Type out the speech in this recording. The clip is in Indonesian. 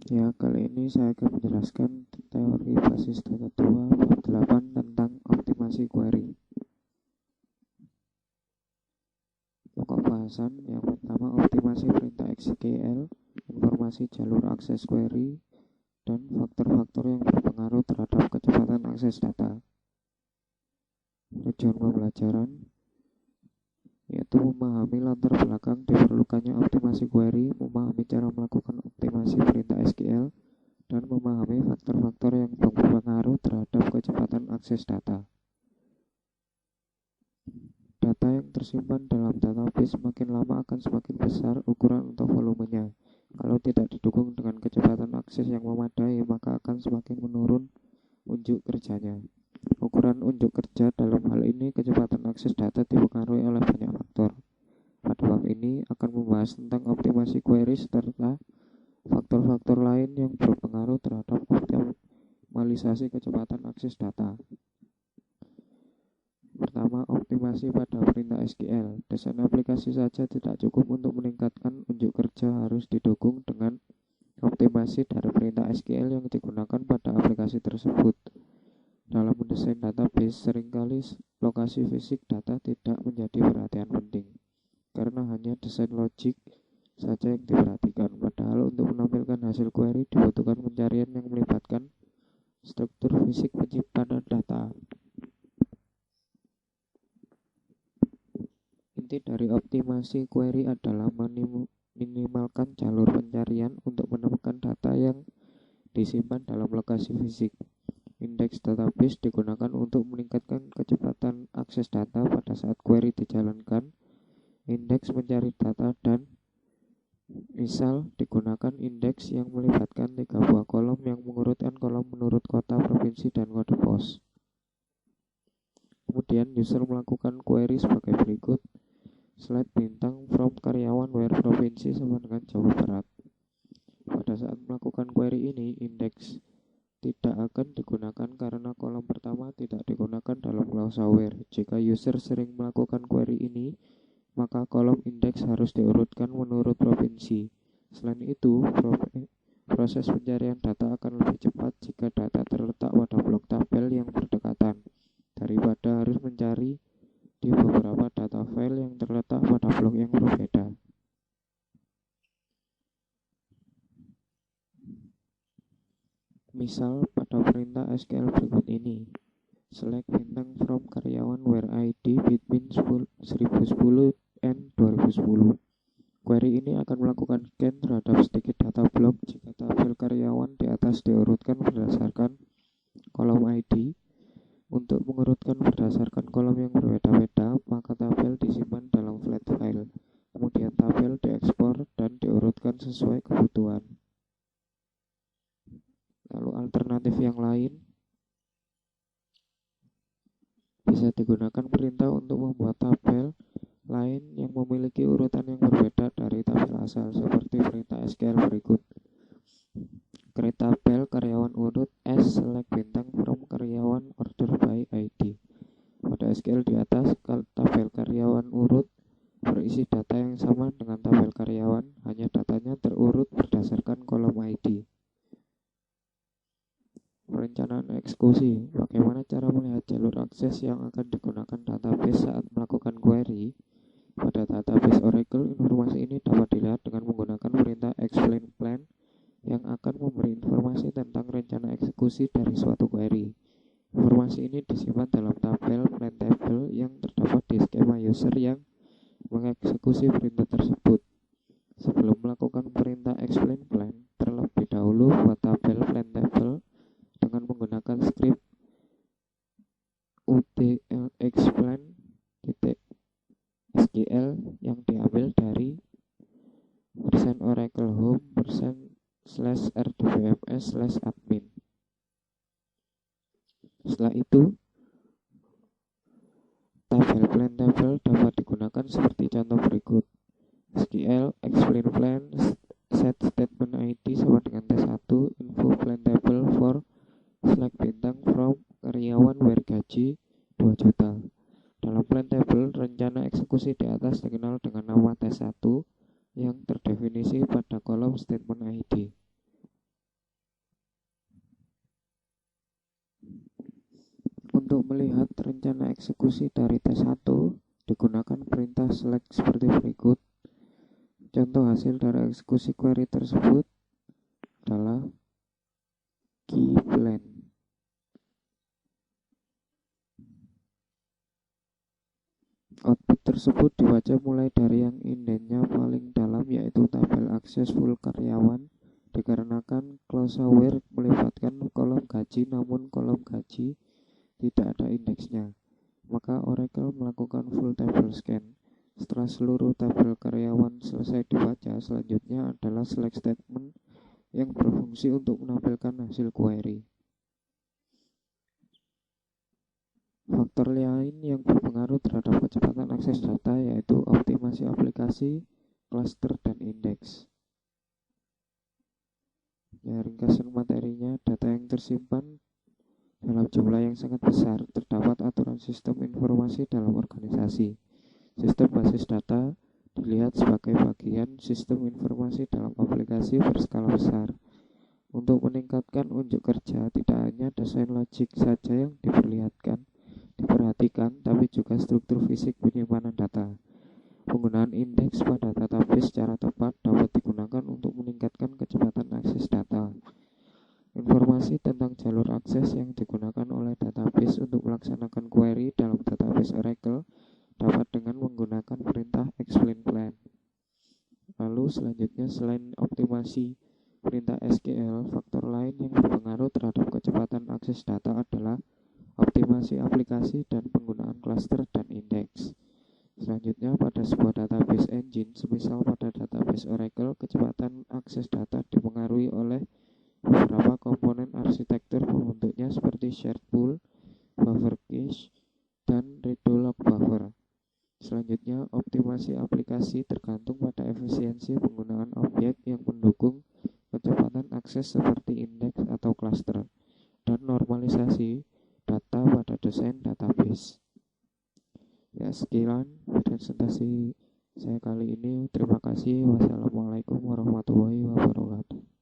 Ya, kali ini saya akan menjelaskan teori basis data 2 bab 8 tentang optimasi query. Pokok bahasan yang pertama, optimasi perintah SQL, informasi jalur akses query, dan faktor-faktor yang berpengaruh terhadap kecepatan akses data. Tujuan pembelajaran yaitu memahami latar belakang diperlukannya optimasi query, memahami cara melakukan optimasi perintah SQL, dan memahami faktor-faktor yang berpengaruh terhadap kecepatan akses data. Data yang tersimpan dalam database semakin lama akan semakin besar ukuran untuk volumenya. Kalau tidak didukung dengan kecepatan akses yang memadai, maka akan semakin menurun unjuk kerjanya. Ukuran unjuk kerja dalam hal ini kecepatan akses data dipengaruhi oleh banyak faktor. Pada bab ini akan membahas tentang optimasi query serta faktor-faktor lain yang berpengaruh terhadap optimalisasi kecepatan akses data. Pertama, optimasi pada perintah SQL. Desain aplikasi saja tidak cukup untuk meningkatkan unjuk kerja, harus didukung dengan optimasi dari perintah SQL yang digunakan pada aplikasi tersebut. Dalam mendesain database, seringkali lokasi fisik data tidak menjadi perhatian penting, karena hanya desain logik saja yang diperhatikan. Padahal untuk menampilkan hasil query dibutuhkan pencarian yang melibatkan struktur fisik penyimpanan data. Inti dari optimasi query adalah minimalkan jalur pencarian untuk menemukan data yang disimpan dalam lokasi fisik. Indeks database digunakan untuk meningkatkan kecepatan akses data pada saat query dijalankan. Indeks mencari data dan misal digunakan indeks yang melibatkan 3 buah kolom yang mengurutkan kolom menurut kota, provinsi, dan kode pos. Kemudian user melakukan query sebagai berikut. Slide bintang from karyawan where provinsi sama dengan Jawa Barat. Pada saat melakukan query ini, indeks tidak akan digunakan karena kolom pertama tidak digunakan dalam klausa where. Jika user sering melakukan query ini, maka kolom indeks harus diurutkan menurut provinsi. Selain itu, proses pencarian data akan lebih cepat jika data terletak pada blok tabel yang berdekatan, daripada harus mencari di beberapa data file yang terletak pada blok yang berbeda. Misal pada perintah SQL berikut ini. Select bintang from karyawan where ID between 1010 and 2010. Query ini akan melakukan scan terhadap sedikit data blok jika tabel karyawan di atas diurutkan berdasarkan kolom ID. Untuk mengurutkan berdasarkan kolom yang berbeda-beda, maka tabel disimpan dalam flat file. Kemudian tabel diekspor dan diurutkan sesuai kebutuhan. Lalu alternatif yang lain bisa digunakan perintah untuk membuat tabel lain yang memiliki urutan yang berbeda dari tabel asal, seperti perintah SQL berikut. Create tabel karyawan urut as select bintang from karyawan order by ID. Pada SQL di atas, tabel karyawan urut berisi data yang sama dengan tabel karyawan, hanya datanya terurut berdasarkan kolom ID. Perencanaan eksekusi. Bagaimana cara melihat jalur akses yang akan digunakan database saat melakukan query? Pada database Oracle, informasi ini dapat dilihat dengan menggunakan perintah explain plan yang akan memberi informasi tentang rencana eksekusi dari suatu query. Informasi ini disimpan dalam tabel plan table yang terdapat di skema user yang mengeksekusi perintah tersebut. Sebelum melakukan perintah explain plan, terlebih dahulu buat tabel plan table dengan menggunakan script utlexplain.sql yang diambil dari /Oracle Home /rdbms/admin. Setelah itu, tabel plan table dapat digunakan seperti contoh berikut. SQL explain plan set statement ID sama dengan T1 info plan table for select bintang from karyawan where gaji 2 juta. Dalam plan table, rencana eksekusi di atas dikenal dengan nama T1 yang terdefinisi pada kolom statement ID. Untuk melihat rencana eksekusi dari tes 1, digunakan perintah select seperti berikut. Contoh hasil dari eksekusi query tersebut adalah key plan. Output tersebut dibaca mulai dari yang indennya paling dalam, yaitu tabel akses full karyawan, dikarenakan clause where melibatkan kolom gaji namun kolom gaji tidak ada indeksnya. Maka Oracle melakukan full table scan. Setelah seluruh tabel karyawan selesai dibaca, selanjutnya adalah select statement yang berfungsi untuk menampilkan hasil query. Faktor lain yang berpengaruh terhadap kecepatan akses data yaitu optimasi aplikasi, cluster, dan indeks. Ya, ringkasan materinya, data yang tersimpan dalam jumlah yang sangat besar, terdapat aturan sistem informasi dalam organisasi. Sistem basis data dilihat sebagai bagian sistem informasi dalam aplikasi berskala besar. Untuk meningkatkan unjuk kerja, tidak hanya desain logik saja yang diperhatikan, tapi juga struktur fisik penyimpanan data. Penggunaan indeks pada database secara tepat dapat digunakan untuk meningkatkan kecepatan akses data. Informasi tentang jalur akses yang digunakan oleh database untuk melaksanakan query dalam database Oracle dapat dengan menggunakan perintah explain plan. Lalu selanjutnya, selain optimasi perintah SQL, faktor lain yang berpengaruh terhadap kecepatan akses data adalah optimasi aplikasi dan penggunaan cluster dan indeks. Selanjutnya, pada sebuah database engine, semisal pada database Oracle, kecepatan akses data dipengaruhi oleh beberapa komponen arsitektur pembentuknya seperti shared pool, buffer cache, dan redo log buffer. Selanjutnya, optimasi aplikasi tergantung pada efisiensi penggunaan objek yang mendukung kecepatan akses seperti indeks atau cluster, dan normalisasi data pada desain database. Ya, sekian presentasi saya kali ini. Terima kasih. Wassalamualaikum warahmatullahi wabarakatuh.